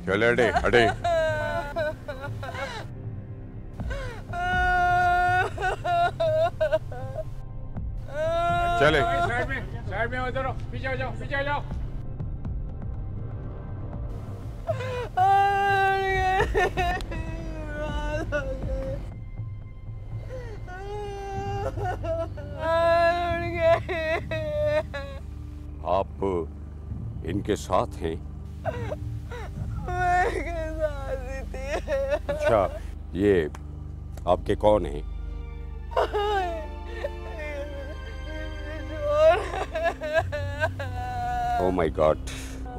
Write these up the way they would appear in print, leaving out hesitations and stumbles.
चल हटे हटे। चले साइड में उधर पीछे जाओ पीछे जाओ। आप इनके साथ हैं? मैं इनके साथ ही थी। अच्छा, ये आपके कौन हैं? Oh my God.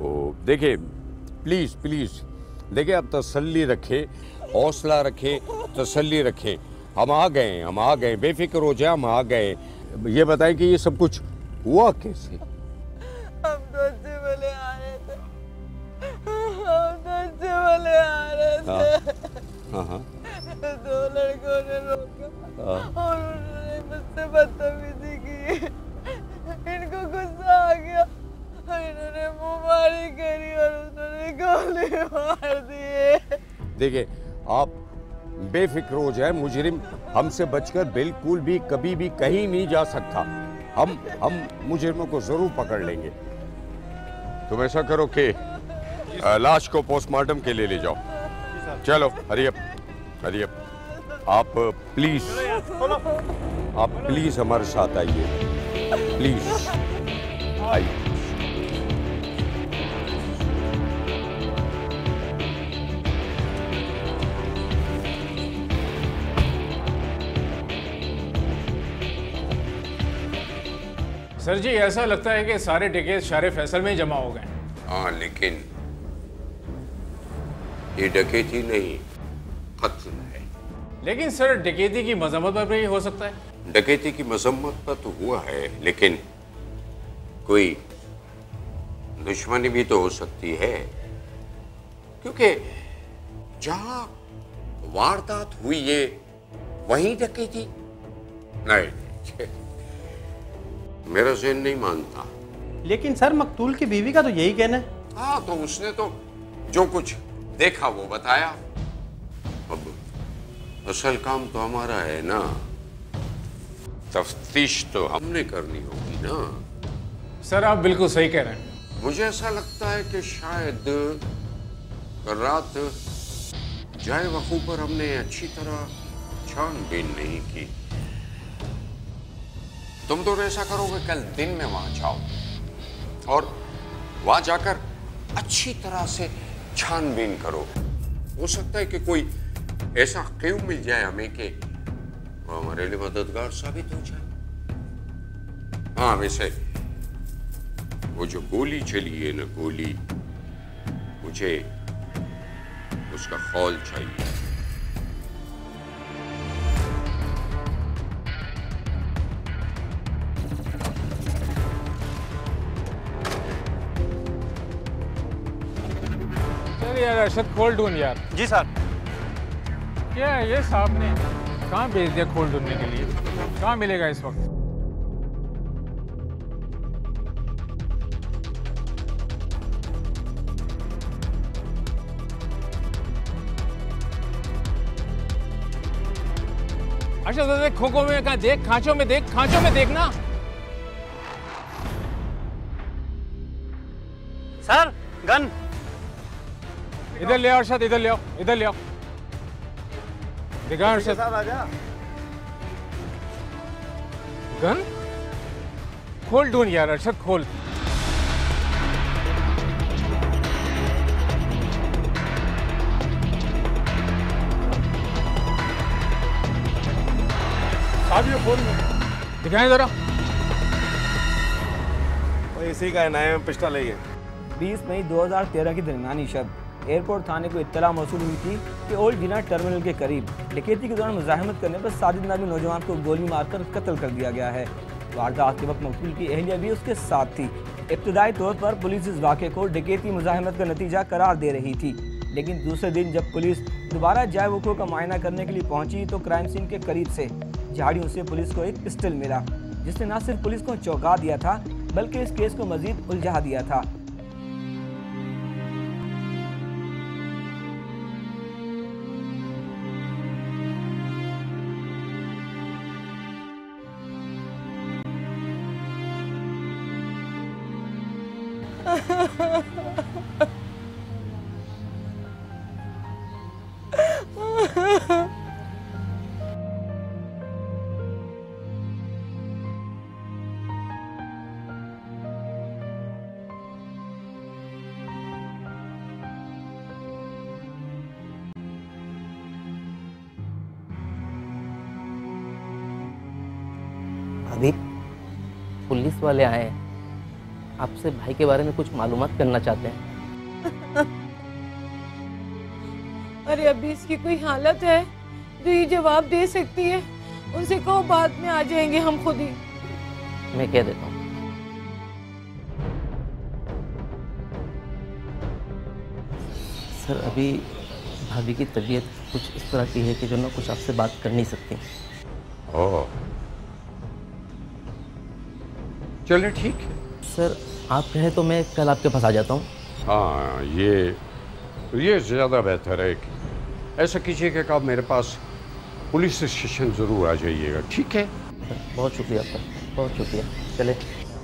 ओ देखिए, प्लीज प्लीज देखिए, आप तसल्ली रखें, हौसला रखें, तसल्ली रखें। हम आ गए, बेफिक्र हो जाए, हम आ गए। ये बताएं कि ये सब कुछ हुआ कैसे? हम तो अच्छे भले आ रहे थे। हाँ। दो लड़कों ने रोका और उन्होंने मुझसे बदतमीजी की। इनको गुस्सा आ गया, इन्होंने मुंहमारी करी और उन्होंने गोली मार दी। देखिए, आप बेफिक्र हो जाए, मुजरिम हमसे बचकर बिल्कुल भी कभी भी कहीं नहीं जा सकता। हम मुजरिमों को जरूर पकड़ लेंगे। तुम ऐसा करो कि लाश को पोस्टमार्टम के लिए ले जाओ। चलो हरी अप। आप प्लीज हमारे साथ आइए, प्लीज आइए। सर जी, ऐसा लगता है कि सारे टिकट शारे फैसल में ही जमा हो गए। हाँ, लेकिन ये डकैती नहीं, कत्ल है। लेकिन सर, डकैती की मजम्मत पर भी हो सकता है। डकैती की मजम्मत पर तो हुआ है, लेकिन कोई दुश्मनी भी तो हो सकती है, क्योंकि जहां वारदात हुई है वहीं डकैती नहीं। मेरा ज़हन नहीं मानता। लेकिन सर, मकतूल की बीवी का तो यही कहना है। हाँ, तो उसने तो जो कुछ देखा वो बताया। अब असल काम तो हमारा है ना, तफ्तीश तो हमने करनी होगी ना। सर, आप बिल्कुल सही कह रहे हैं। मुझे ऐसा लगता है कि शायद कल रात जाए वकूफ पर हमने अच्छी तरह छानबीन नहीं की। तुम तो ऐसा करोगे, कल दिन में वहां जाओ और वहां जाकर अच्छी तरह से छानबीन करो। हो सकता है कि कोई ऐसा क्लू मिल जाए हमें कि वो हमारे लिए मददगार साबित हो जाए। हाँ, वैसे वो जो गोली चली है ना, गोली, मुझे उसका खौल चाहिए। यार अरशद, खोल ढूंढ यार। जी सर। क्या है ये साहब ने कहाँ भेज दिया खोल ढूंढने के लिए? कहाँ मिलेगा इस वक्त? अरशद, देख खोखो में, कहाँ देख, खांचों में देख, खांचों में देखना। सर, गन इधर ले आओ अरशद, इधर ले आओ, इधर ले आओ। देखा अरशद, गन खोल ढूंढ यार अरशद, खोल। साहब, ये फोन दिखाएं जरा। इसी का नया पिस्टल है ये। 20 मई 2013 की दरमियानी शब एयरपोर्ट थाने को इत्तला मौसूल हुई थी कि ओल्ड जिना टर्मिनल के करीब डकैती के दौरान मुजाहिमत करने पर साजिद नामी नौजवान को गोली मारकर कत्ल कर दिया गया है। वारदात के वक्त मकतूल की अहलिया भी उसके साथ थी। इब्तदाई तौर पर पुलिस इस वाक़े को डकैती मुजाहिमत का नतीजा करार दे रही थी, लेकिन दूसरे दिन जब पुलिस दोबारा जाए वक़ूअ का मुआयना करने के लिए पहुंची तो क्राइम सीन के करीब से झाड़ियों से पुलिस को एक पिस्टल मिला, जिसने न सिर्फ पुलिस को चौंका दिया था बल्कि इस केस को मजीद उलझा दिया था। भाभी, पुलिस वाले आए हैं, आपसे भाई के बारे में कुछ मालूमात करना चाहते हैं। अरे अभी इसकी कोई हालत है जो ये जवाब दे सकती है? उनसे कहो बाद में आ जाएंगे हम खुद ही। मैं कह देता हूँ। सर, अभी भाभी की तबीयत कुछ इस तरह की है कि जो ना कुछ आपसे बात कर नहीं सकती। ओह, चलिए ठीक है। सर, आप कहें तो मैं कल आपके पास आ जाता हूँ। हाँ, ये ज़्यादा बेहतर है कि ऐसा कीजिएगा कि आप मेरे पास पुलिस स्टेशन ज़रूर आ जाइएगा, ठीक है? सर, बहुत शुक्रिया आपका, बहुत शुक्रिया। चले।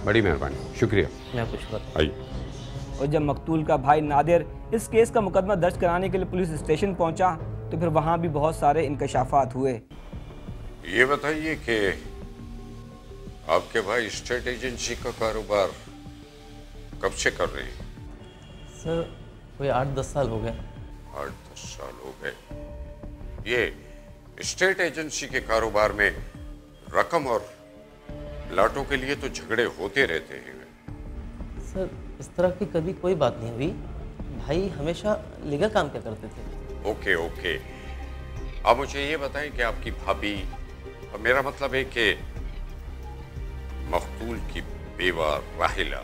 बड़ी मेहरबानी, शुक्रिया। मैं आपको शुक्रिया। आइए। और जब मकतूल का भाई नादिर इस केस का मुकदमा दर्ज कराने के लिए पुलिस स्टेशन पहुंचा तो फिर वहां भी बहुत सारे इंकशाफात हुए। ये बताइए कि आपके भाई स्टेट एजेंसी का कारोबार कब से कर रहे हैं? सर, कोई 8-10 साल हो गए। 8-10 साल हो गए। ये स्टेट एजेंसी के कारोबार में रकम और लाटों के लिए तो झगड़े होते रहते हैं। सर, इस तरह की कभी कोई बात नहीं हुई। भाई हमेशा लीगल काम क्या करते थे। ओके ओके, अब मुझे ये बताएं कि आपकी भाभी, और मेरा मतलब है कि मकतूल की बेवा राहिला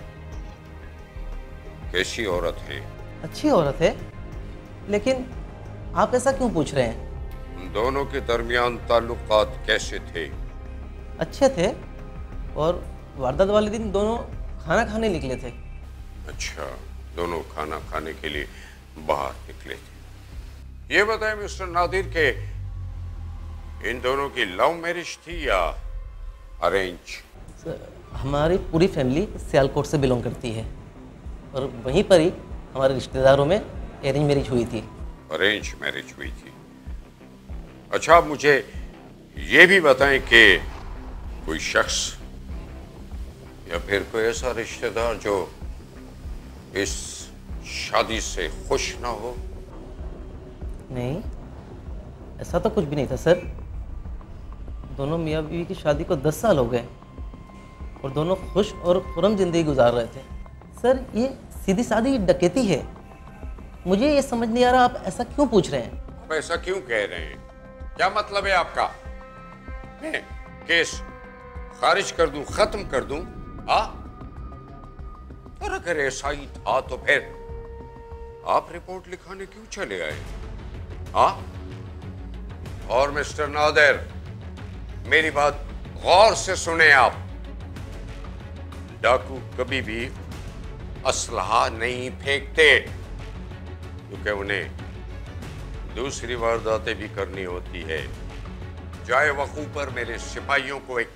कैसी औरत है? अच्छी औरत है, लेकिन आप ऐसा क्यों पूछ रहे हैं? उन दोनों के दरमियान ताल्लुकात कैसे थे? अच्छे थे, और वारदात वाले दिन दोनों खाना खाने निकले थे। अच्छा, दोनों खाना खाने के लिए बाहर निकले थे। ये बताएं मिस्टर नादिर के इन दोनों की लव मैरिज थी या अरेंज? सर, हमारी पूरी फैमिली सियालकोट से बिलोंग करती है, और वहीं पर ही हमारे रिश्तेदारों में अरेंज मैरिज हुई थी। अरेंज मैरिज हुई थी। अच्छा, आप मुझे ये भी बताएं कि कोई शख्स या फिर कोई ऐसा रिश्तेदार जो इस शादी से खुश ना हो? नहीं, ऐसा तो कुछ भी नहीं था सर। दोनों मियाँ बीवी की शादी को 10 साल हो गए और दोनों खुश और खुर्रम जिंदगी गुजार रहे थे। सर, ये सीधी सादी डकैती है। मुझे ये समझ नहीं आ रहा आप ऐसा क्यों पूछ रहे हैं। आप ऐसा क्यों कह रहे हैं? क्या मतलब है आपका? मैं केस खारिज कर दूं, खत्म कर दूं? और अगर ऐसा ही था तो फिर आप रिपोर्ट लिखाने क्यों चले आए? और मिस्टर नादिर, मेरी बात गौर से सुने आप। डाकू कभी भी असलहा नहीं फेंकते, क्योंकि उन्हें दूसरी वारदातें भी करनी होती है। जाए वकू पर मेरे सिपाहियों को एक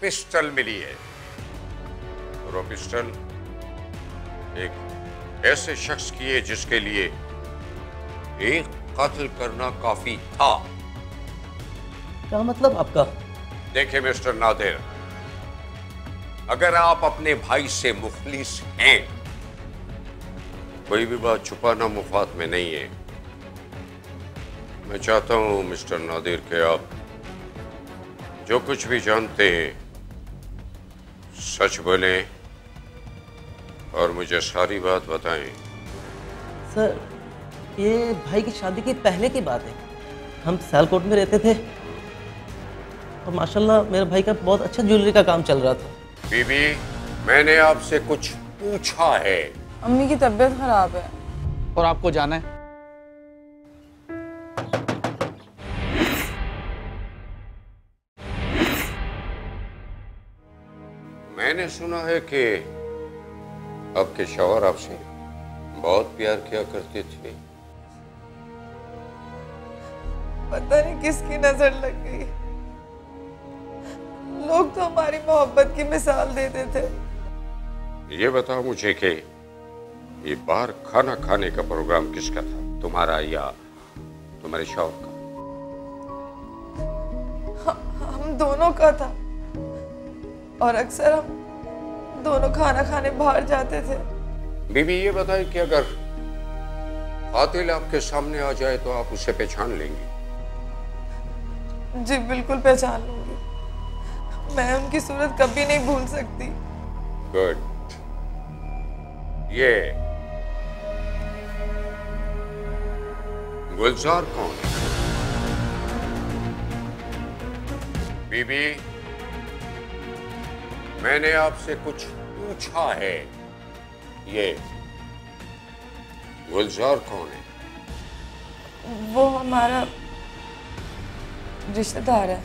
पिस्टल मिली है, और वो पिस्टल एक ऐसे शख्स की है जिसके लिए एक कत्ल करना काफी था। क्या मतलब आपका? देखिए मिस्टर नादिर, अगर आप अपने भाई से मुखलिस हैं, कोई भी बात छुपाना मुफात में नहीं है। मैं चाहता हूं मिस्टर नादिर कि आप जो कुछ भी जानते हैं सच बोलें और मुझे सारी बात बताएं। सर, ये भाई की शादी के पहले की बात है। हम सियालकोट में रहते थे और माशाल्लाह मेरे भाई का बहुत अच्छा ज्वेलरी का काम चल रहा था। बीबी, मैंने आपसे कुछ पूछा है। अम्मी की तबीयत खराब है। और आपको जाना है? मैंने सुना है कि आपके शौहर आपसे बहुत प्यार किया करते थे। पता नहीं किसकी नजर लग गई। लोग तो हमारी मोहब्बत की मिसाल देते थे। ये बताओ मुझे कि ये बाहर खाना खाने का प्रोग्राम किसका था, तुम्हारा या तुम्हारे शौहर का? हम दोनों का था और अक्सर हम दोनों खाना खाने बाहर जाते थे। बीबी ये बताए कि अगर कातिल आपके सामने आ जाए तो आप उसे पहचान लेंगी? जी बिल्कुल पहचान लूंगी, मैं उनकी सूरत कभी नहीं भूल सकती। गुड। ये गुलजार कौन है? बीबी, मैंने आपसे कुछ पूछा है। ये गुलजार कौन है? वो हमारा रिश्तेदार है।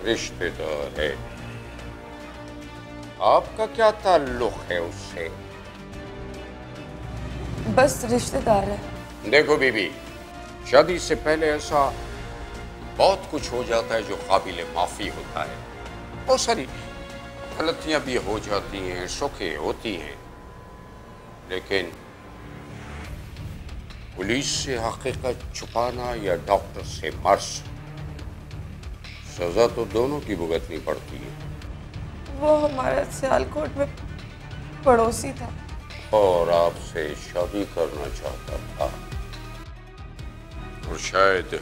रिश्तेदार है? आपका क्या ताल्लुक है उससे? बस रिश्तेदार है। देखो बीबी, शादी से पहले ऐसा बहुत कुछ हो जाता है जो काबिल माफी होता है। बहुत सारी गलतियां भी हो जाती हैं, शोखे होती हैं, लेकिन पुलिस से हकीकत छुपाना या डॉक्टर से मर्ज, सजा तो दोनों की भुगतनी पड़ती है। वो हमारा सियालकोट में पड़ोसी था और आपसे शादी करना चाहता था, और शायद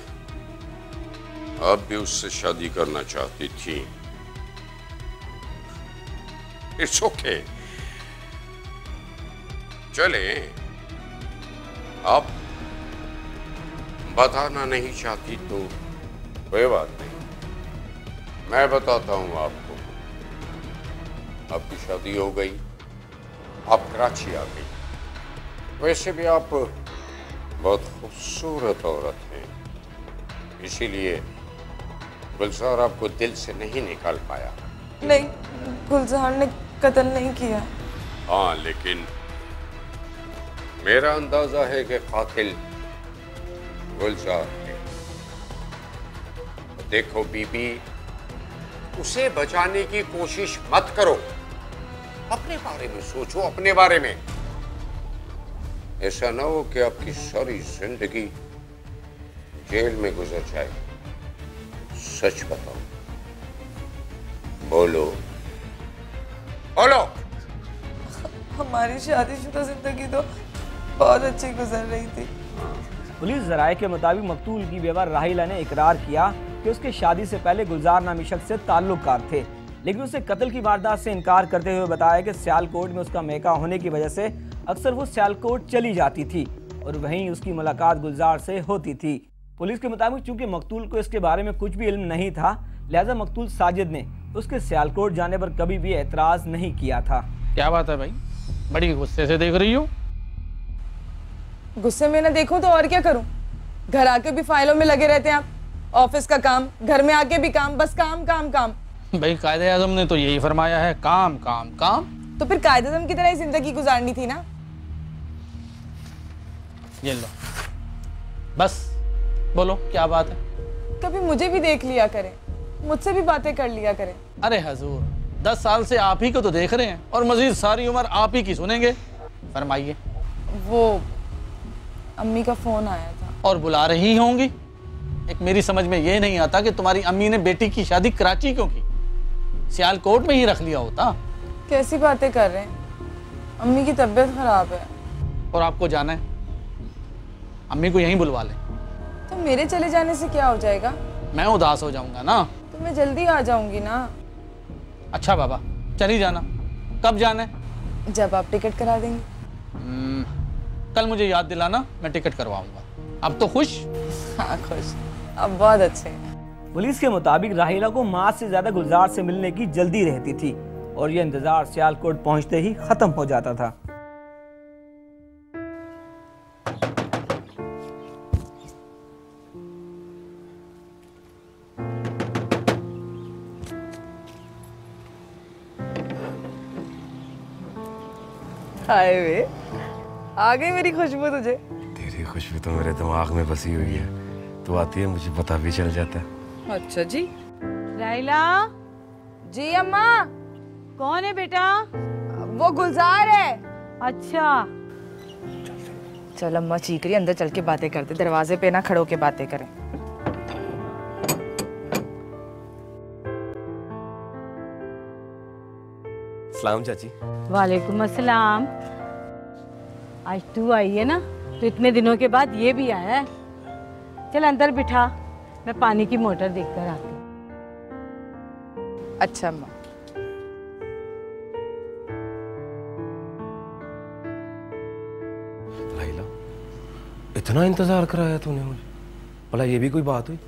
आप भी उससे शादी करना चाहती थी। इट्स ओके, चले। आप बताना नहीं चाहती तो कोई बात नहीं, मैं बताता हूं आपको। आपकी शादी हो गई, आप कराची आ गई। वैसे भी आप बहुत खूबसूरत औरत हैं, इसीलिए गुलजार आपको दिल से नहीं निकाल पाया। नहीं, गुलजार ने कत्ल नहीं किया। हाँ, लेकिन मेरा अंदाजा है कि कातिल गुलजार है। देखो बीबी, उसे बचाने की कोशिश मत करो, अपने बारे में सोचो, अपने बारे में। ऐसा ना हो कि आपकी सारी जिंदगी जेल में गुजर जाए। सच बताओ, बोलो बोलो। हमारी शादीशुदा जिंदगी तो बहुत अच्छी गुजर रही थी। पुलिस जराये के मुताबिक मकतूल की बेवा राहिला ने इकरार किया कि उसके शादी से पहले गुलजार नामी शख्स से ताल्लुकात थे, लेकिन उसे कत्ल की वारदात से इनकार करते हुए बताया कि सियालकोट में उसका मैका होने की वजह से अक्सर वो सियालकोट चली जाती थी और वहीं उसकी मुलाकात गुलजार से होती थी। पुलिस के मुताबिक चूंकि मकतूल को इसके बारे में कुछ भी इल्म नहीं था, लिहाजा मकतूल साजिद ने उसके सियालकोट जाने पर कभी भी एतराज़ नहीं किया था। क्या बात है भाई, बड़ी गुस्से से देख रही हो? गुस्से में ना देखूं तो और क्या करूं? घर आके भी फाइलों में लगे रहते हैं आप, ऑफिस का काम, घर में आके भी काम, बस काम काम काम। भाई कायदे आजम ने तो यही फरमाया है, काम काम काम। तो फिर कायदे आजम की तरह ही जिंदगी गुजारनी थी ना। ये लो, बस बोलो क्या बात है? कभी मुझे भी देख लिया करें, मुझसे भी बातें कर लिया करें। अरे हजूर, 10 साल से आप ही को तो देख रहे हैं और मजीद सारी उम्र आप ही की सुनेंगे। फरमाइए। वो अम्मी का फोन आया था। और बुला रही होंगी। एक मेरी समझ में ये नहीं आता कि तुम्हारी अम्मी ने बेटी की शादी कराची क्यों की, सियालकोट में ही रख लिया होता। कैसी बातें कर रहे हैं? अम्मी की तबीयत खराब है। और आपको जाना है, अम्मी को यहीं बुलवा लें। तो मेरे चले जाने से क्या हो जाएगा? मैं उदास हो जाऊंगा ना। तो मैं जल्दी आ जाऊंगी ना। अच्छा बाबा, चली जाना। कब जाना है? जब आप टिकट करा देंगे। कल मुझे याद दिलाना, मैं टिकट करवाऊंगा। अब तो खुश? हाँ खुश, अब बहुत अच्छे हैं। पुलिस के मुताबिक राहिला को माँ से ज्यादा गुलजार से मिलने की जल्दी रहती थी और यह इंतजार सियालकोट पहुंचते ही खत्म हो जाता था। हाय वे, आ गई मेरी खुशबू तुझे। तेरी खुशबू तो मेरे दिमाग में बसी हुई है, तो आती है मुझे पता भी चल जाता है। अच्छा जी। राहिला जी। अम्मा। कौन है बेटा? वो गुलजार है। अच्छा, चल अम्मा चीख रही, अंदर चल के बातें करते, दरवाजे पे ना खड़ो के बातें करें। सलाम चाची। वालेकुम अस्सलाम। आज तू आई है ना, तो इतने दिनों के बाद ये भी आया है। चल अंदर बिठा, मैं पानी की मोटर देखकर आती हूँ। अच्छा अम्मा। लाइला, इतना इंतजार कराया तूने मुझे, भला ये भी कोई बात हुई?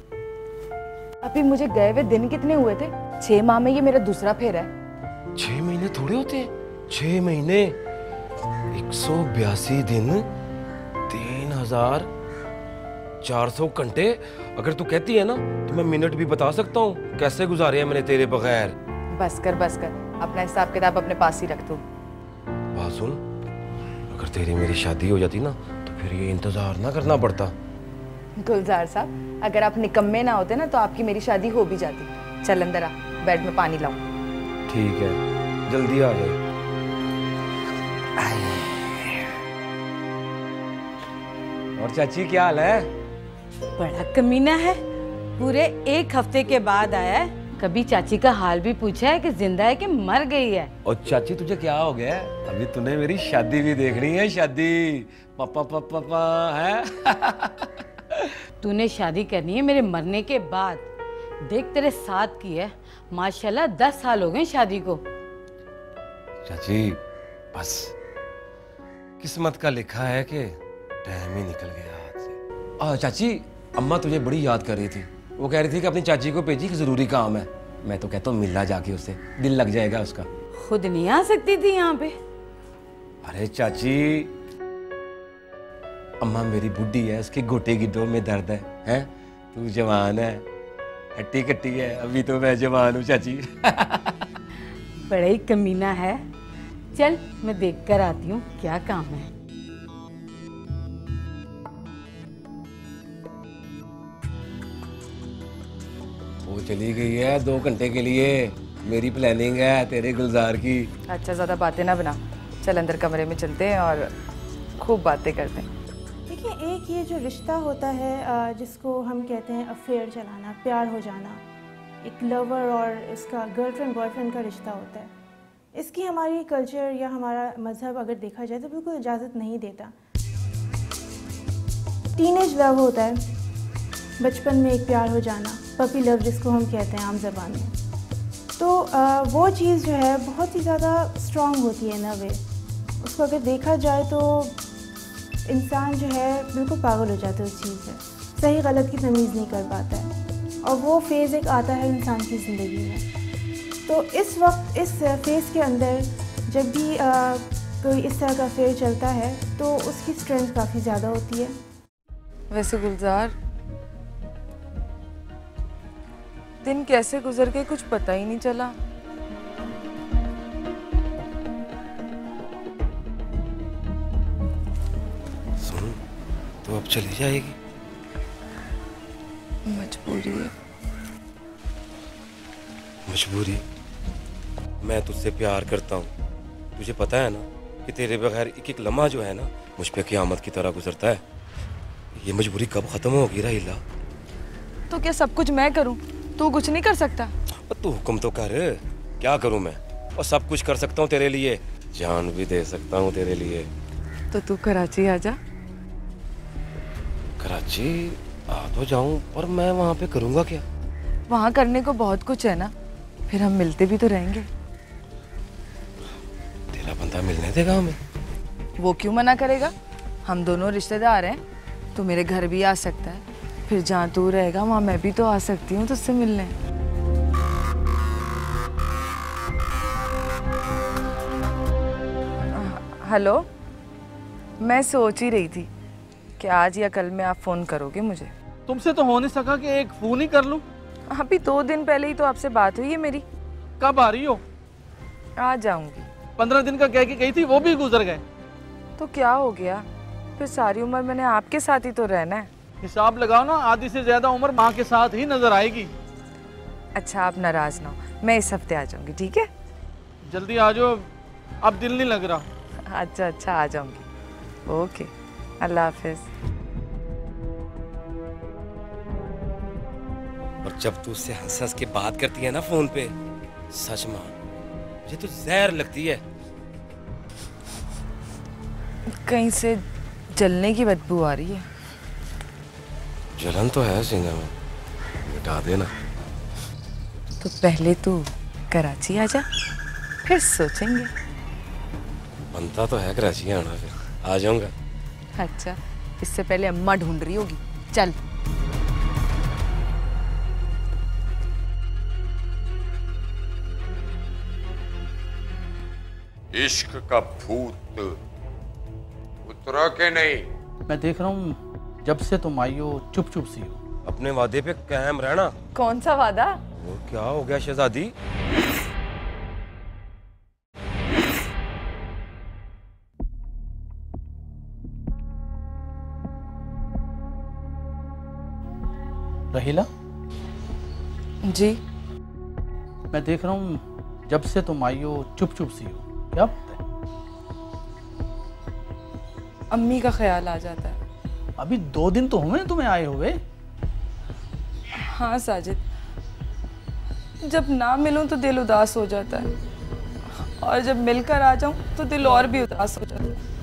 अभी मुझे गए हुए दिन कितने हुए थे? 6 माह में ये मेरा दूसरा फेरा है। 6 महीने थोड़े होते हैं। 6 महीने 182 दिन 3400 घंटे। अगर तू कहती है ना तो मैं मिनट भी बता सकता हूँ कैसे गुजारे हैं मैंने तेरे बगैर। बस कर, अपना हिसाब किताब अपने पास ही रख तू। बात सुन, अगर तेरी मेरी शादी हो जाती ना तो फिर ये इंतजार ना करना पड़ता। गुलजार साहब, अगर आप निकम्मे ना होते ना तो आपकी मेरी शादी हो भी जाती। चल अंदर आ, बेड में पानी लाऊं। ठीक है, जल्दी आ जाए। और चाची क्या हाल है? बड़ा कमीना है, पूरे 1 हफ्ते के बाद आया है। कभी चाची का हाल भी पूछा है कि जिंदा है कि मर गई है। और चाची तुझे क्या हो गया? अभी तूने मेरी शादी भी देखनी है। शादी पापा पापा पापा है। तूने शादी करनी है मेरे मरने के बाद। देख तेरे साथ की है, माशाल्लाह 10 साल हो गए शादी को। चाची बस किस्मत का लिखा है कि टाइम ही निकल गया हाथ से। चाची, अम्मा तुझे बड़ी याद कर रही थी। वो कह रही थी कि अपनी चाची को भेजी कि जरूरी काम है। मैं तो कहता हूँ मिलना जाके उससे, दिल लग जाएगा उसका। खुद नहीं आ सकती थी यहाँ पे? अरे चाची, अम्मा मेरी बुढ़ी है, उसके घोटे गिड्डों में दर्द है, हैं? तू जवान है, हट्टी कट्टी है, अभी तो मैं जवान हूँ चाची। बड़ा ही कमीना है। चल मैं देख कर आती हूँ क्या काम है। वो चली गई है 2 घंटे के लिए। मेरी प्लानिंग है तेरे गुलजार की। अच्छा ज़्यादा बातें ना बना, चल अंदर कमरे में चलते हैं और खूब बातें करते हैं। देखिए, एक ये जो रिश्ता होता है जिसको हम कहते हैं अफेयर चलाना, प्यार हो जाना, एक लवर और इसका गर्लफ्रेंड बॉयफ्रेंड का रिश्ता होता है। इसकी हमारी कल्चर या हमारा मज़हब अगर देखा जाए तो बिल्कुल इजाज़त नहीं देता। टीनेज लव होता है, बचपन में एक प्यार हो जाना, पपी लव जिसको हम कहते हैं आम ज़बान में। तो वो चीज़ जो है बहुत ही ज़्यादा स्ट्रॉन्ग होती है ना वे। उसको अगर देखा जाए तो इंसान जो है बिल्कुल पागल हो जाता है उस चीज़ से, सही गलत की तमीज़ नहीं कर पाता है। और वो फेज़ एक आता है इंसान की ज़िंदगी में। तो इस वक्त इस फेज़ के अंदर जब भी कोई इस तरह का फेज़ चलता है तो उसकी स्ट्रेंथ काफ़ी ज़्यादा होती है। वैसे गुलजार, दिन कैसे गुजर गए कुछ पता ही नहीं चला। सुन, तो अब चली जाएगी? मजबूरी है। मजबूरी? मैं तुझसे प्यार करता हूँ, तुझे पता है ना कि तेरे बगैर एक एक लम्हा जो है ना मुझ पे क़यामत की तरह गुजरता है। ये मजबूरी कब खत्म होगी राहिला? तो क्या सब कुछ मैं करूं, तू कुछ नहीं कर सकता? तू हुक्म तो कर। क्या करूं मैं? और सब कुछ कर सकता हूँ तेरे लिए, जान भी दे सकता हूँ तेरे लिए। तो तू कराची आ जा। कराची आ तो जाऊं, पर मैं वहाँ पे करूँगा क्या? वहाँ करने को बहुत कुछ है ना, फिर हम मिलते भी तो रहेंगे। तेरा बंदा मिलने देगा हमें? वो क्यों मना करेगा? हम दोनों रिश्तेदार हैं, तू मेरे घर भी आ सकता है, फिर जहाँ तू रहेगा वहाँ मैं भी तो आ सकती हूँ तुझसे मिलने। हेलो, मैं सोच ही रही थी कि आज या कल में आप फ़ोन करोगे मुझे। तुमसे तो हो नहीं सका कि एक फ़ोन ही कर लूं। अभी 2 दिन पहले ही तो आपसे बात हुई है मेरी। कब आ रही हो? आ जाऊंगी। 15 दिन का कह के गई थी, वो भी गुजर गए। तो क्या हो गया, फिर सारी उम्र मैंने आपके साथ ही तो रहना है। हिसाब लगाओ ना, आधी से ज्यादा उम्र माँ के साथ ही नजर आएगी। अच्छा आप नाराज ना हो, मैं इस हफ्ते आ जाऊंगी, ठीक है? जल्दी आ जाओ, अब दिल नहीं लग रहा। अच्छा आ जाऊंगी। ओके, अल्लाह हाफिज। और जब तू उससे हंस हंस के बात करती है ना फोन पे, सच मान ये तो जहर लगती है। कहीं से जलने की बदबू आ रही है। जलन तो है सीने में, मिटा देना। तो पहले तू कराची आ जा, फिर सोचेंगे। बनता तो है कराची आना, फिर आ जाऊंगा। अच्छा, इससे पहले अम्मा ढूंढ रही होगी। चल। इश्क का भूत उतरा के नहीं? मैं देख रहा हूँ जब से तुम आई हो चुप चुप सी हो। अपने वादे पे कायम रहना। कौन सा वादा? वो क्या हो गया शहजादी? रहीला जी। मैं देख रहा हूँ जब से तुम आई हो चुप चुप सी हो, क्या बात है? अम्मी का ख्याल आ जाता है। अभी 2 दिन तो हुए तुम्हें आए हुए। हाँ साजिद, जब ना मिलूं तो दिल उदास हो जाता है, और जब मिलकर आ जाऊं तो दिल और भी उदास हो जाता है।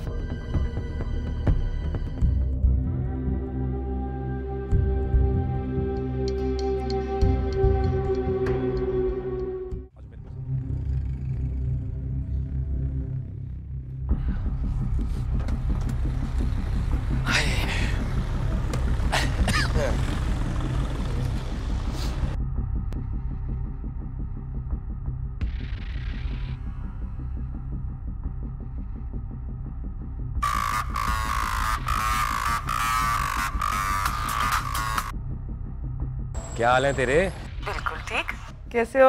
क्या हाल है तेरे? बिल्कुल ठीक। कैसे हो?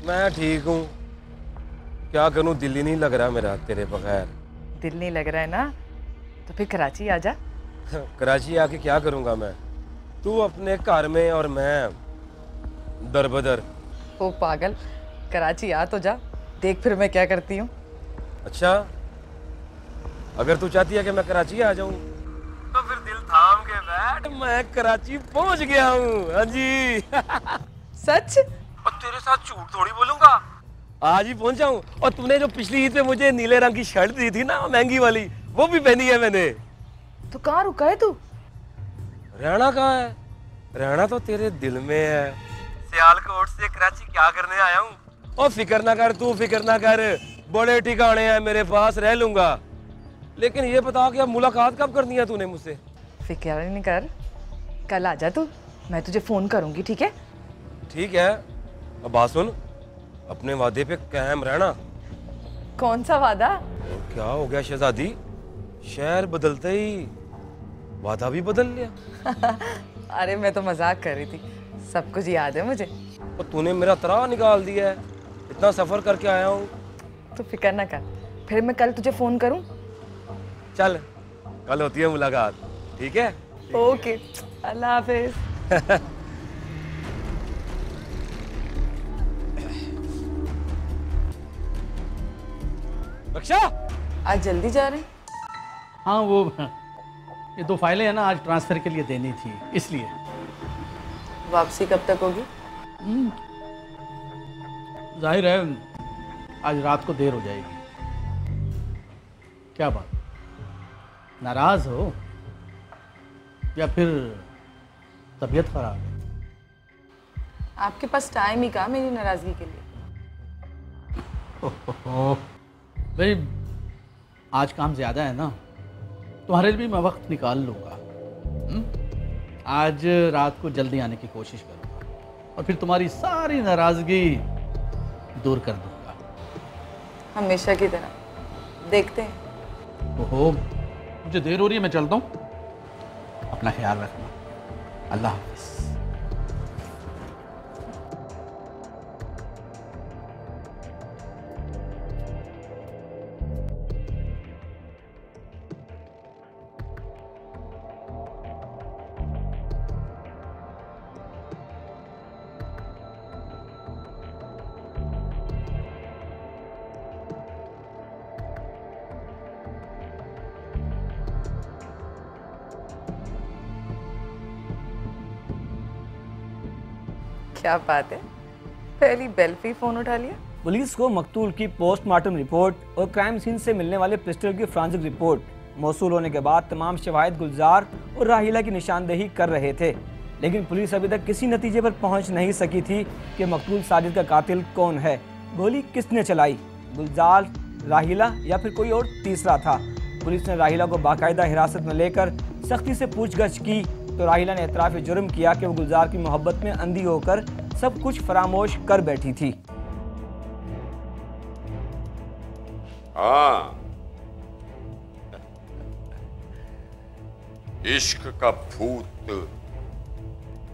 मैं ठीक हूँ। क्या करूँ, दिल ही नहीं लग रहा मेरा तेरे बगैर। दिल नहीं लग रहा है ना, तो फिर कराची आ जा। कराची आके क्या करूँगा मैं? तू अपने घर में और मैं दरबदर। ओ पागल, कराची आ तो जा, देख फिर मैं क्या करती हूँ। अच्छा, अगर तू चाहती है कि मैं कराची आ जाऊँ तो फिर दिल थाम के बैठ, मैं कराची पहुंच गया हूँ। हाँ जी। सच? और तेरे साथ झूठ थोड़ी बोलूंगा, आज ही पहुंचा हूँ। और तूने जो पिछली ईद पे मुझे नीले रंग की शर्ट दी थी ना, महंगी वाली, वो भी पहनी है मैंने। तो कहाँ रुका है तू? रहना कहाँ है? रहना तो तेरे दिल में है। सियालकोट से कराची क्या करने आया हूँ? और फिक्र ना कर, तू फिक्र ना कर, बड़े ठिकाने हैं मेरे पास, रह लूंगा। लेकिन ये बता कि अब मुलाकात कब करनी है तूने मुझसे? फिक्र नहीं कर, कल आ जा तू, मैं तुझे फोन करूंगी, ठीक है? ठीक है। अब बात सुन, अपने वादे पे कायम रहना। कौन सा वादा? और क्या हो गया शहजादी, शहर बदलते ही वादा भी बदल लिया। अरे मैं तो मजाक कर रही थी, सब कुछ याद है मुझे। और तूने मेरा तरा निकाल दिया है, इतना सफर करके आया हूँ। तो फिक्र ना कर, फिर मैं कल तुझे फोन करूं? चल, कल होती है मुलाकात, ठीक है? ओके, अल्लाह हाफिज। रक्षा, आज जल्दी जा रहे हैं? हाँ, वो ये 2 फाइलें हैं ना, आज ट्रांसफर के लिए देनी थी, इसलिए। वापसी कब तक होगी? जाहिर है आज रात को देर हो जाएगी। क्या बात, नाराज हो या फिर तबीयत खराब है? आपके पास टाइम ही कहा मेरी नाराजगी के लिए। भाई आज काम ज़्यादा है ना, तुम्हारे लिए भी मैं वक्त निकाल लूँगा। आज रात को जल्दी आने की कोशिश करूँगा और फिर तुम्हारी सारी नाराज़गी दूर कर दूँगा। हमेशा की तरह, देखते हैं। ओहो, मुझे देर हो रही है, मैं चलता हूँ। अपना ख्याल रखना, अल्लाह हाफ़िज़। क्या बात है, पहली बेल पे फोन उठा लिया। पुलिस को मकतूल की पोस्टमार्टम रिपोर्ट और क्राइम सीन से मिलने वाले पिस्टल की फोरेंसिक रिपोर्ट मौसूल होने के बाद तमाम शवाहिद गुलजार और राहिला की निशानदेही कर रहे थे, लेकिन पुलिस अभी तक किसी नतीजे पर पहुंच नहीं सकी थी कि मकतूल साजिद का कातिल कौन है। गोली किसने चलाई, गुलजार, राहिला या फिर कोई और तीसरा था। पुलिस ने राहिला को बाकायदा हिरासत में लेकर सख्ती से पूछगछ की तो राहिला ने एतराफ़ जुर्म किया कि वो गुलजार की मोहब्बत में अंधी होकर सब कुछ फरामोश कर बैठी थी। हाँ, इश्क का भूत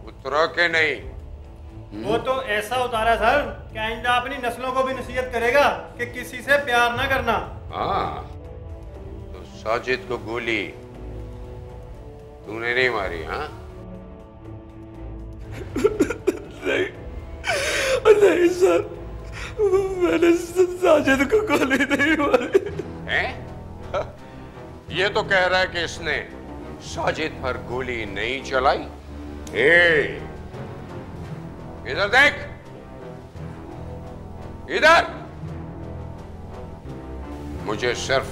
उतरा के नहीं? वो तो ऐसा उतारा सर कि आइंदा अपनी नस्लों को भी नसीहत करेगा कि किसी से प्यार ना करना। हाँ, तो साजिद को गोली तूने नहीं मारी? हाँ, नहीं सर, मैंने साजिद को गोली नहीं मारी। हैं? ये तो कह रहा है कि इसने साजिद पर गोली नहीं चलाई। ए, इधर देख, इधर। मुझे सिर्फ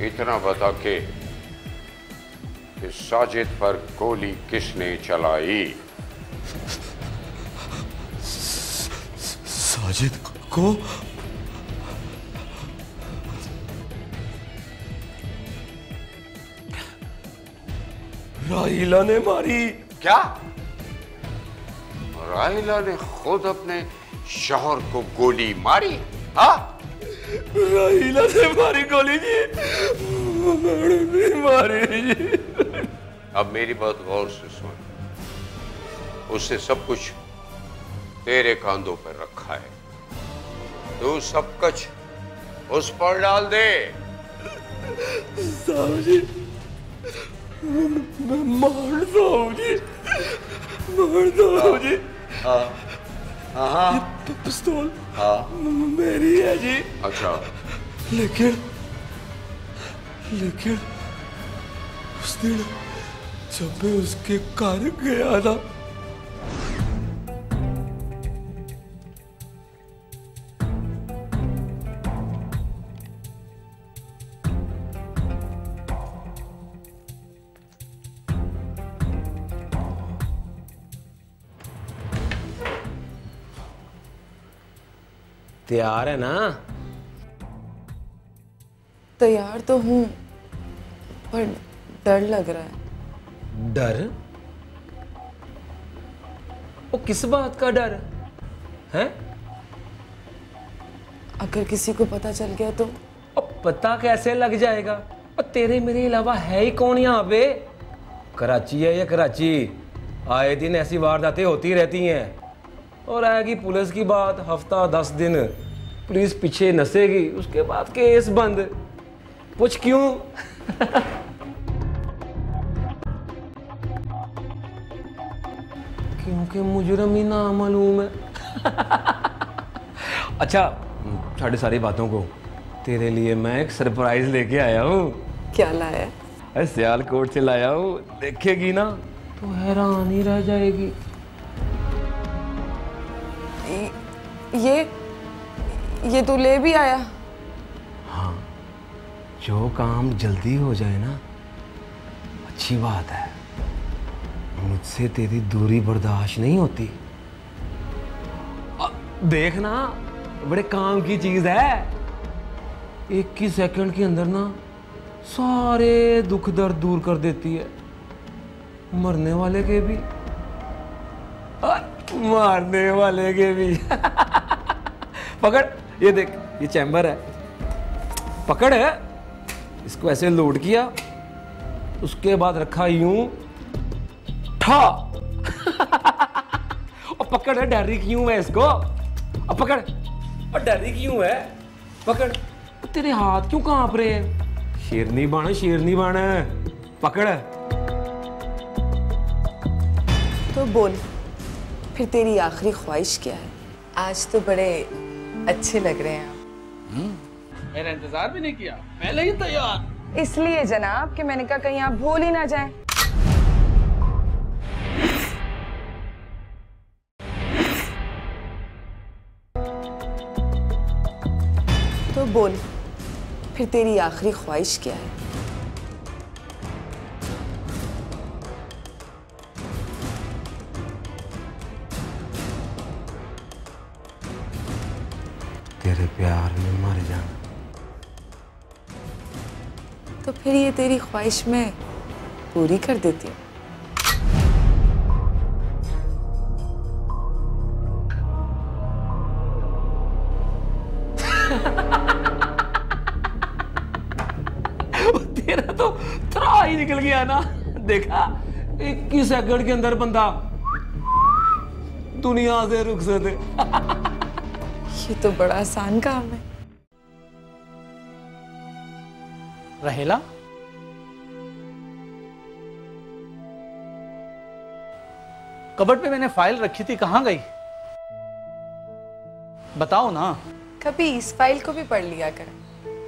इतना बता के कि साजिद पर गोली किसने चलाई? साजिद को राहिला ने मारी। क्या? राहिला ने खुद अपने शौहर को गोली मारी? हाँ, राहिला ने मारी गोली जी, मैडम ने मारी जी। अब मेरी बात गौर से सुन, उससे सब कुछ तेरे कांधों पर रखा है, तू सब कुछ उस पर डाल दे। साहब जी, मैं मारता हूँ जी, मारता हूँ जी। हाँ, हाँ, पिस्तौल हाँ मेरी है जी। अच्छा, लेकिन उस दिन जब मैं उसके घर गया ना, तैयार है ना? तैयार तो हूँ, पर डर लग रहा है। डर? वो किस बात का डर है? अगर किसी को पता चल गया तो? अब पता कैसे लग जाएगा? और तेरे मेरे अलावा है ही कौन यहाँ पे? कराची है या कराची, आए दिन ऐसी वारदातें होती रहती हैं। और आएगी पुलिस की बात, हफ्ता 10 दिन पुलिस पीछे नसेगी, उसके बाद केस बंद। पूछ क्यों? क्योंकि मुजरम ही ना मालूम है। अच्छा, साढ़े सारी बातों को तेरे लिए मैं एक सरप्राइज लेके आया हूँ। क्या लाया? अरे सियालकोट से लाया हूँ, देखेगी ना तो हैरान ही रह जाएगी। ये तू ले भी आया? हाँ, जो काम जल्दी हो जाए ना अच्छी बात है, मुझसे तेरी दूरी बर्दाश्त नहीं होती। देखना, बड़े काम की चीज है। 21 सेकंड के अंदर ना सारे दुख दर्द दूर कर देती है, मरने वाले के भी और मारने वाले के भी। पकड़, ये देख, ये चैम्बर है, पकड़ है, इसको ऐसे लोड किया, उसके बाद रखा यूं, ठा। और पकड़ है, डरी क्यों है इसको? अब पकड़, और डरी क्यों है? पकड़, तेरे हाथ क्यों कांप रहे हैं? शेरनी बन, शेरनी बन, पकड़। तो बोल, फिर तेरी आखिरी ख्वाहिश क्या है? आज तो बड़े अच्छे लग रहे हैं आप। मेरा इंतजार भी नहीं किया, पहले ही तैयार। इसलिए जनाब कि मैंने कहा कहीं आप भूल ही ना जाएं। बोल, फिर तेरी आखिरी ख्वाहिश क्या है? तेरे प्यार में मर जाना। तो फिर ये तेरी ख्वाहिश मैं पूरी कर देती हूँ। तेरा तो थरा ही निकल गया ना। देखा 21 सेकंड के अंदर बंदा दुनिया से रुखसत है। ये तो बड़ा आसान काम है। रहेला, कबर्ड पे मैंने फाइल रखी थी, कहां गई? बताओ ना। कभी इस फाइल को भी पढ़ लिया कर,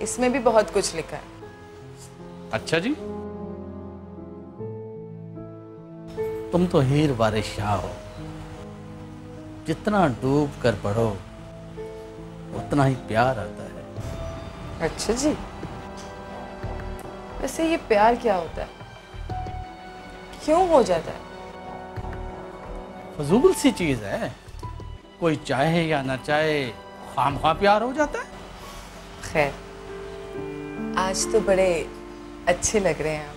इसमें भी बहुत कुछ लिखा है। अच्छा जी, तुम तो हीर वारिस शाह हो, जितना डूब कर पढ़ो उतना ही प्यार आता है। अच्छा जी, वैसे ये प्यार क्या होता है, क्यों हो जाता है? फजूल सी चीज है, कोई चाहे या ना चाहे खामखा प्यार हो जाता है। खैर, आज तो बड़े अच्छे लग रहे हैं आप।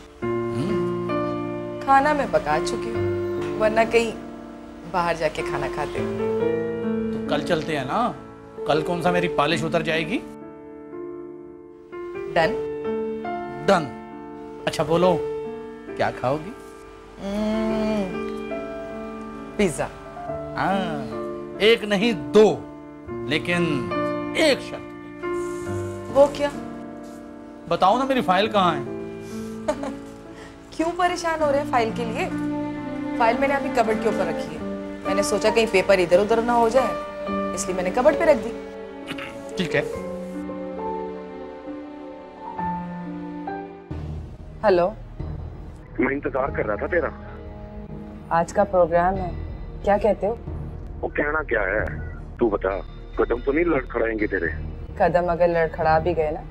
खाना मैं पका चुकी हूँ, वरना कहीं बाहर जाके खाना खाते हो। तो कल चलते हैं ना, कल कौन सा मेरी पॉलिश उतर जाएगी। डन? डन। अच्छा बोलो, क्या खाओगी? पिज्जा। एक नहीं दो, लेकिन एक शर्त। वो क्या? बताओ ना, मेरी फाइल कहाँ है? क्यों परेशान हो रहे हैं फाइल के लिए? फाइल मैंने अभी कबर्ड के ऊपर रखी है। मैंने सोचा कहीं पेपर इधर उधर ना हो जाए, इसलिए मैंने कबर्ड पे रख दी। ठीक है। हेलो, मैं इंतजार कर रहा था तेरा। आज का प्रोग्राम है, क्या कहते हो? वो कहना क्या है, तू बता। कदम तो नहीं लड़खड़ाएंगे तेरे? कदम अगर लड़खड़ा भी गए ना,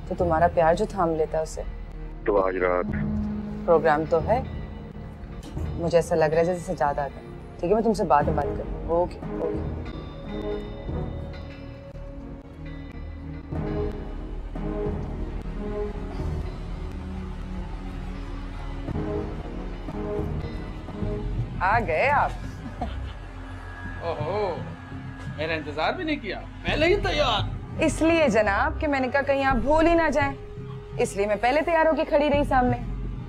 तो तुम्हारा प्यार जो थाम लेता है उसे। तो आज रात प्रोग्राम तो है, मुझे ऐसा लग रहा है जैसे ज्यादा आ गया। ठीक है, मैं तुमसे बाद में बात करूँ। Okay okay. आ गए आप। ओहो, मेरा इंतजार भी नहीं किया, पहले ही तैयार। इसलिए जनाब कि मैंने कहा कहीं आप भूल ही ना जाएं, इसलिए मैं पहले तैयार होकर खड़ी रही सामने,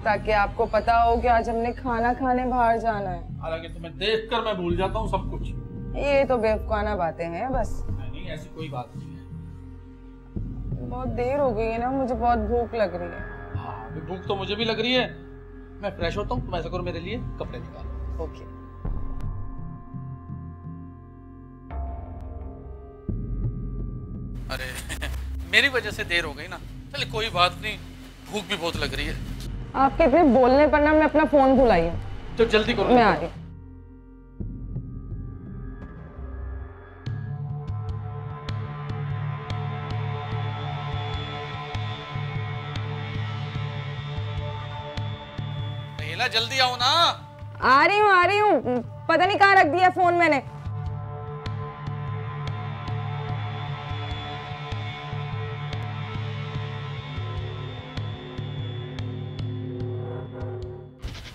ताकि आपको पता हो कि आज हमने खाना खाने बाहर जाना है। हालांकि तुम्हें देखकर मैं भूल जाता हूँ सब कुछ। ये तो बेवकूफाना बातें हैं बस। नहीं, ऐसी कोई बात नहीं है। बहुत देर हो गई है ना, मुझे बहुत भूख लग रही है। हाँ, भूख तो मुझे भी लग रही है। मैं फ्रेश होता हूँ, तुम ऐसा करो मेरे लिए कपड़े निकालो। ओके। अरे मेरी वजह से देर हो गई ना। चले कोई बात नहीं, भूख भी बहुत लग रही है। आपके इतने बोलने पर ना मैं अपना फोन भुलाई हूँ। तो जल्दी करो, मैं आ रही हूँ। जल्दी आओ ना। आ रही हूँ। पता नहीं कहाँ रख दिया फोन मैंने।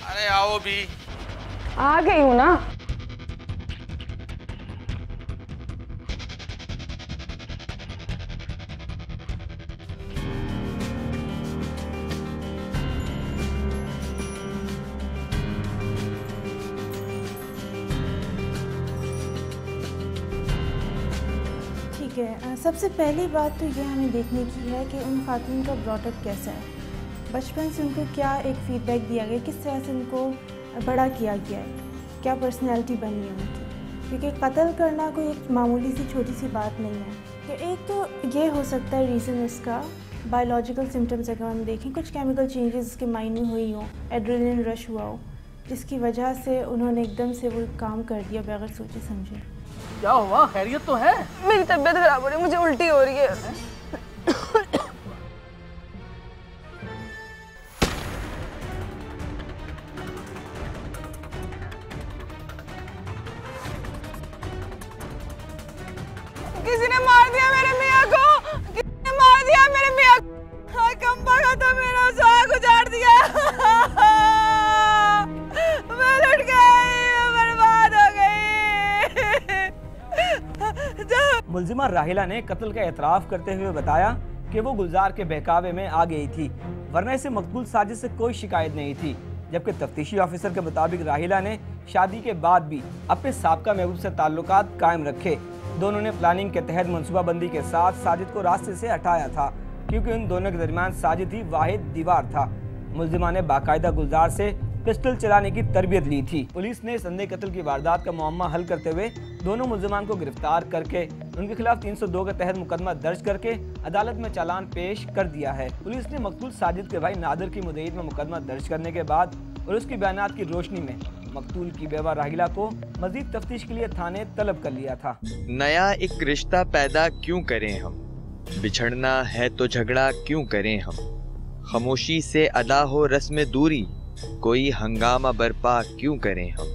अरे आओ भी। आ गई हूँ ना। ठीक है, सबसे पहली बात तो ये हमें देखने की है कि उन खातून का ब्रॉटअप कैसा है। बचपन से उनको क्या एक फीडबैक दिया गया, किस तरह से उनको बड़ा किया गया है, क्या पर्सनैलिटी बनी है उनकी। क्योंकि कत्ल करना कोई एक मामूली सी छोटी सी बात नहीं है। कि एक तो ये हो सकता है रीज़न इसका बायोलॉजिकल सिम्टम्स अगर हम देखें, कुछ केमिकल चेंजेस उसके माइंड में हुई हो, एड्रेनलिन रश हुआ हो, जिसकी वजह से उन्होंने एकदम से वो काम कर दिया बगैर सोचे समझे। क्या हुआ, खैरियत तो है? मेरी तबीयत खराब हो रही है, मुझे उल्टी हो रही है। किसी ने मार दिया मेरे मियाँ को, किसी ने मार दिया मेरे मियाँ को। हाँ, कंबा का तो मेरा सुहाग उजाड़ दिया। मैं लुट गई, मैं बर्बाद हो गई। मुल्जिमा राहिला ने कत्ल का एतराफ़ करते हुए बताया कि वो गुलजार के बहकावे में आ गई थी, वरना इसे मकबूल साजिद से कोई शिकायत नहीं थी। जबकि तफ्तीशी ऑफिसर के मुताबिक राहिला ने शादी के बाद भी अपने साबका महबूब से ताल्लुकात कायम रखे। दोनों ने प्लानिंग के तहत मनसूबाबंदी के साथ साजिद को रास्ते से हटाया था, क्योंकि उन दोनों के दरमियान साजिद ही वाहिद दीवार था। मुल्जिमा ने बाकायदा गुलजार से पिस्टल चलाने की तरबियत ली थी। पुलिस ने संदेह कत्ल की वारदात का मामला हल करते हुए दोनों मुल्जिमान को गिरफ्तार करके उनके खिलाफ 302 के तहत मुकदमा दर्ज करके अदालत में चालान पेश कर दिया है। पुलिस ने मकतूल साजिद के भाई नादिर की मुद्दईद में मुकदमा दर्ज करने के बाद और उसकी बयानात की रोशनी में मकतूल की बेवा राहिला को मजीद तफ्तीश के लिए थाने तलब कर लिया था। नया एक रिश्ता पैदा क्यों करें हम, बिछड़ना है तो झगड़ा क्यों करें हम, खामोशी से अदा हो रस्म दूरी, कोई हंगामा बर्पा क्यों करें हम।